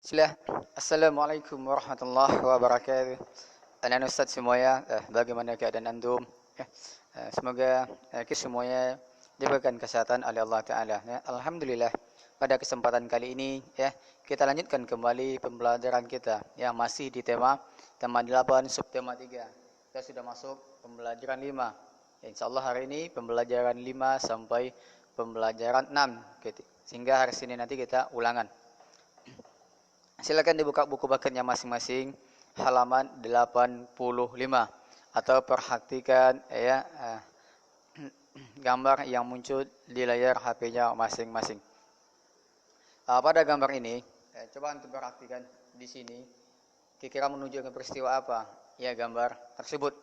Bismillah. Assalamualaikum warahmatullahi wabarakatuh. Anak Ustaz semuanya, bagaimana keadaan antum? Semoga kita semuanya diberikan kesehatan oleh Allah Ta'ala. Alhamdulillah, pada kesempatan kali ini kita lanjutkan kembali pembelajaran kita yang masih di tema 8 subtema 3. Kita sudah masuk pembelajaran 5. Insya Allah hari ini pembelajaran 5 sampai pembelajaran 6. Sehingga hari Senin nanti kita ulangan. Silakan dibuka buku bucketnya masing-masing halaman 85 atau perhatikan gambar yang muncul di layar HP-nya masing-masing. Pada gambar ini, coba untuk perhatikan di sini, kira-kira menunjukkan peristiwa apa? Ya, gambar tersebut.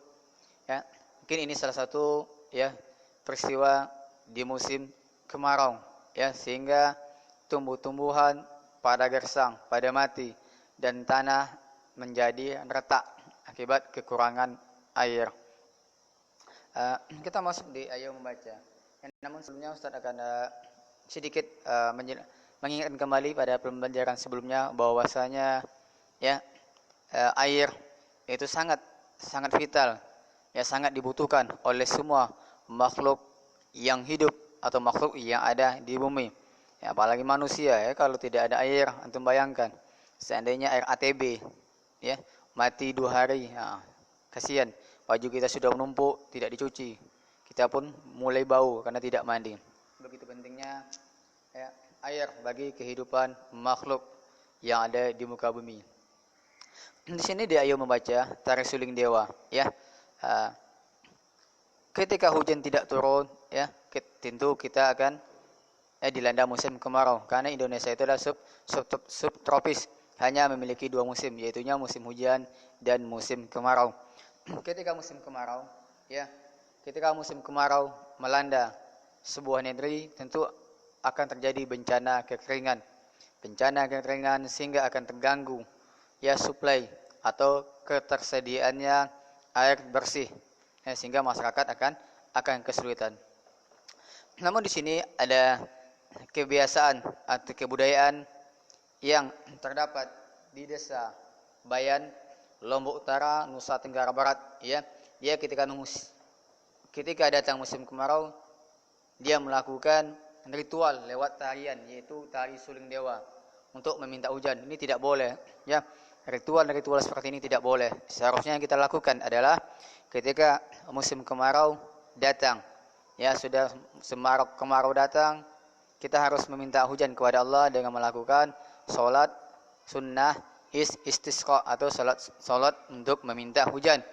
Ya, mungkin ini salah satu peristiwa di musim kemarau, sehingga tumbuh-tumbuhan pada gersang, pada mati, dan tanah menjadi retak akibat kekurangan air. Kita masuk di ayo membaca. Namun sebelumnya Ustaz akan sedikit mengingatkan kembali pada pembelajaran sebelumnya bahwasanya air itu sangat vital, sangat dibutuhkan oleh semua makhluk yang hidup atau makhluk yang ada di bumi. Apalagi manusia, kalau tidak ada air, antum bayangkan seandainya air ATB mati 2 hari, kasihan, baju kita sudah menumpuk, tidak dicuci, kita pun mulai bau karena tidak mandi. Begitu pentingnya air bagi kehidupan makhluk yang ada di muka bumi. Di sini dia ayo membaca Tarik Suling Dewa, ketika hujan tidak turun, tentu kita akan dilanda musim kemarau, karena Indonesia itu adalah subtropis, hanya memiliki 2 musim, yaitu musim hujan dan musim kemarau. Ketika musim kemarau melanda sebuah negeri, tentu akan terjadi bencana kekeringan sehingga akan terganggu suplai atau ketersediaannya air bersih, sehingga masyarakat akan kesulitan. Namun di sini ada kebiasaan atau kebudayaan yang terdapat di desa Bayan, Lombok Utara, Nusa Tenggara Barat, dia ketika datang musim kemarau, dia melakukan ritual lewat tarian, yaitu tari suling dewa, untuk meminta hujan. Ini tidak boleh, ritual seperti ini tidak boleh. Seharusnya yang kita lakukan adalah ketika musim kemarau datang, sudah kemarau datang, kita harus meminta hujan kepada Allah dengan melakukan sholat sunnah istisqa atau sholat untuk meminta hujan,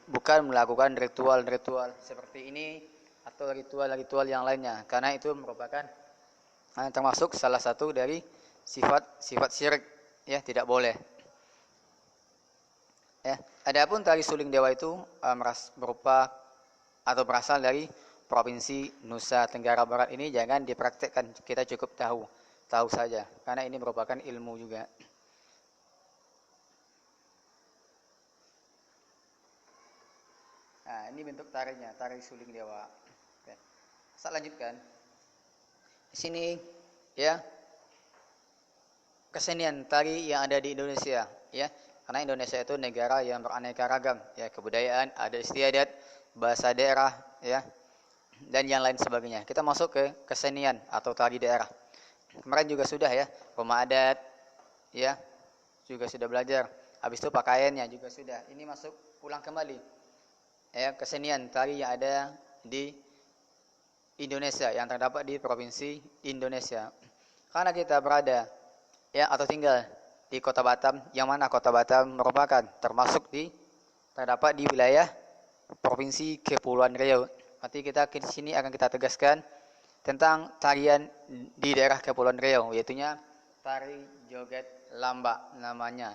bukan melakukan ritual seperti ini atau ritual yang lainnya, karena itu merupakan termasuk salah satu dari sifat syirik, tidak boleh. Adapun tari suling dewa itu berupa atau berasal dari Provinsi Nusa Tenggara Barat. Ini jangan dipraktekkan, kita cukup tahu saja, karena ini merupakan ilmu juga. Nah, ini bentuk tarinya, tari suling dewa. Oke. Saya lanjutkan. Di sini kesenian tari yang ada di Indonesia, karena Indonesia itu negara yang beraneka ragam, kebudayaan, adat istiadat, bahasa daerah, dan yang lain sebagainya. Kita masuk ke kesenian atau tari daerah. Kemarin juga sudah rumah adat, juga sudah belajar. Habis itu pakaiannya juga sudah. Ini masuk ulang kembali. Kesenian tari yang ada di Indonesia, yang terdapat di provinsi Indonesia. Karena kita berada atau tinggal di Kota Batam, yang mana Kota Batam merupakan terdapat di wilayah Provinsi Kepulauan Riau. Nanti kita di sini akan kita tegaskan tentang tarian di daerah Kepulauan Riau, yaitu tari joget lamba namanya.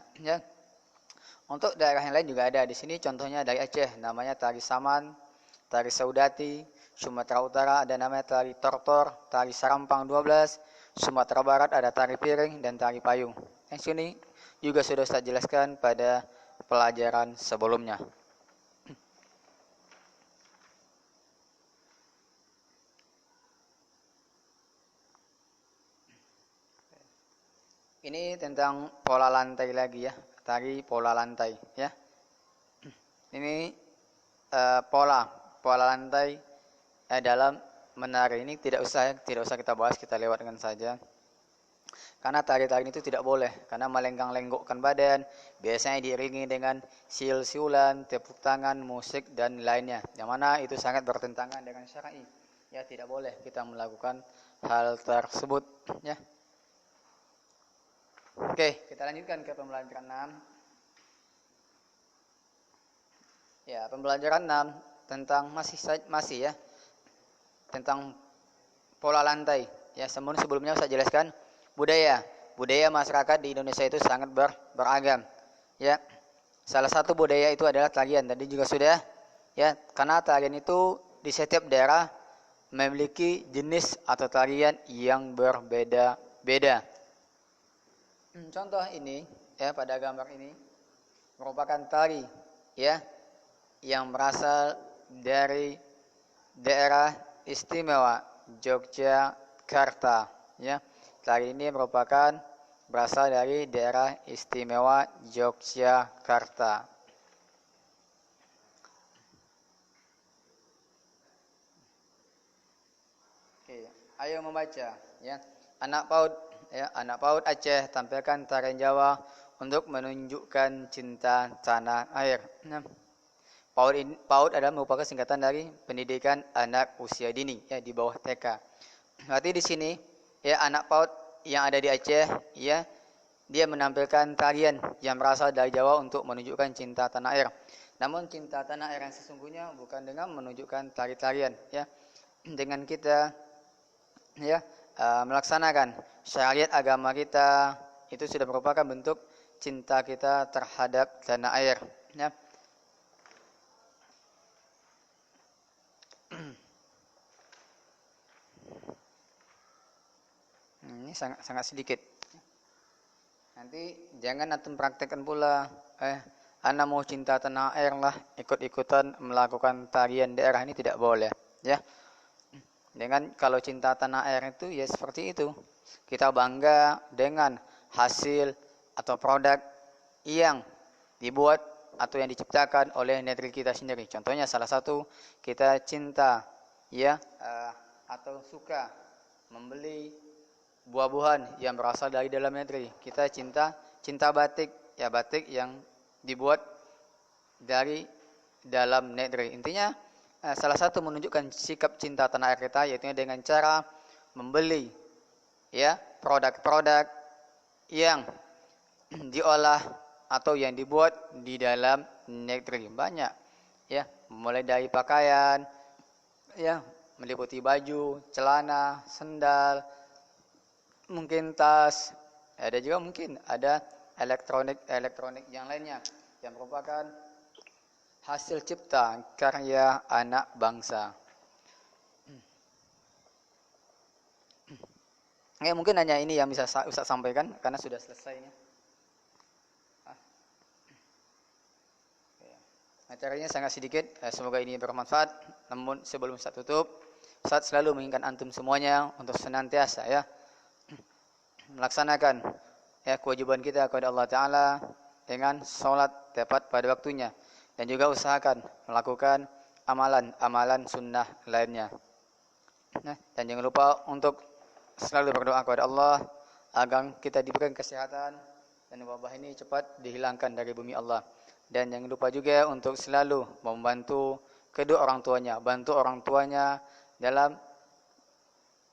Untuk daerah yang lain juga ada di sini, contohnya dari Aceh namanya tari saman, tari saudati. Sumatera Utara ada namanya tari tortor, tari sarampang 12. Sumatera Barat ada tari piring dan tari payung. Yang sini juga sudah saya jelaskan pada pelajaran sebelumnya. Ini tentang pola lantai lagi ya, tari pola lantai ya. Ini pola lantai dalam menari ini tidak usah kita bahas, kita lewatkan saja. Karena tari-tari itu tidak boleh, karena melenggang-lenggokkan badan, biasanya diiringi dengan siul-siulan, tepuk tangan, musik dan lainnya. Yang mana itu sangat bertentangan dengan syar'i. Ya, tidak boleh kita melakukan hal tersebut ya. Oke, kita lanjutkan ke pembelajaran 6. Ya, pembelajaran 6 tentang masih ya. Tentang pola lantai. Ya, sebelumnya saya jelaskan budaya masyarakat di Indonesia itu sangat beragam ya. Salah satu budaya itu adalah tarian, tadi juga sudah ya, karena tarian itu di setiap daerah memiliki jenis atau tarian yang berbeda-beda. Contoh ini ya, pada gambar ini merupakan tari ya yang berasal dari daerah istimewa Yogyakarta ya. Tari ini merupakan berasal dari daerah istimewa Yogyakarta. Oke, ayo membaca ya. Anak PAUD Aceh tampilkan tarian Jawa untuk menunjukkan cinta tanah air. Nah, PAUD adalah merupakan singkatan dari pendidikan anak usia dini ya, di bawah TK. Berarti di sini ya, anak PAUD yang ada di Aceh ya, dia menampilkan tarian yang berasal dari Jawa untuk menunjukkan cinta tanah air. Namun cinta tanah air yang sesungguhnya bukan dengan menunjukkan tari-tarian ya, dengan kita ya melaksanakan syariat agama kita, itu sudah merupakan bentuk cinta kita terhadap tanah air ya. Ini sangat sedikit. Nanti jangan antum praktekkan pula, ana mau cinta tanah air lah, ikut-ikutan melakukan tarian daerah, ini tidak boleh ya. Dengan kalau cinta tanah air itu ya seperti itu. Kita bangga dengan hasil atau produk yang dibuat atau yang diciptakan oleh negeri kita sendiri. Contohnya salah satu, kita cinta ya atau suka membeli buah-buahan yang berasal dari dalam negeri. Kita cinta batik ya, batik yang dibuat dari dalam negeri. Intinya salah satu menunjukkan sikap cinta tanah air kita, yaitu dengan cara membeli ya produk-produk yang diolah atau yang dibuat di dalam negeri. Banyak ya, mulai dari pakaian ya, meliputi baju, celana, sendal, mungkin tas, ada juga mungkin ada elektronik yang lainnya yang merupakan hasil cipta karya anak bangsa. Ya, mungkin hanya ini yang bisa Ustaz sampaikan karena sudah selesai. Acaranya sangat sedikit, semoga ini bermanfaat. Namun sebelum Ustaz tutup, Ustaz selalu mengingatkan antum semuanya untuk senantiasa ya melaksanakan ya kewajiban kita kepada Allah Ta'ala dengan sholat tepat pada waktunya, dan juga usahakan melakukan amalan sunnah lainnya. Nah, dan jangan lupa untuk selalu berdoa kepada Allah agar kita diberikan kesehatan dan wabah ini cepat dihilangkan dari bumi Allah. Dan jangan lupa juga untuk selalu membantu kedua orang tuanya, bantu orang tuanya dalam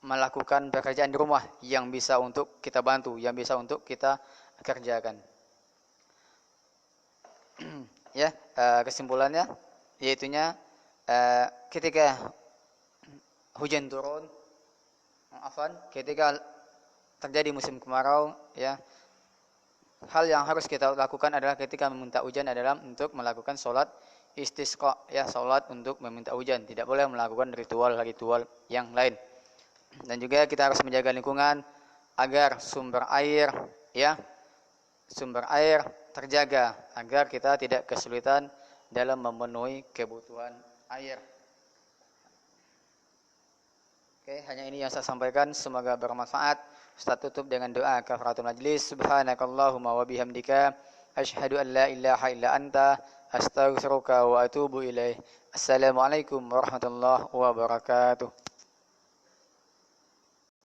melakukan pekerjaan di rumah yang bisa untuk kita bantu, yang bisa untuk kita kerjakan. Ya, kesimpulannya yaitunya ketika hujan turun, ketika terjadi musim kemarau ya, hal yang harus kita lakukan adalah ketika meminta hujan adalah untuk melakukan sholat istisqa ya, sholat untuk meminta hujan. Tidak boleh melakukan ritual yang lain. Dan juga kita harus menjaga lingkungan agar sumber air terjaga, agar kita tidak kesulitan dalam memenuhi kebutuhan air. Oke, hanya ini yang saya sampaikan, semoga bermanfaat. Ustaz tutup dengan doa kafaratul majlis. Subhanakallahumma wa bihamdika asyhadu an la ilaha illa anta astaghfiruka wa atubu ilaih. Assalamualaikum warahmatullahi wabarakatuh.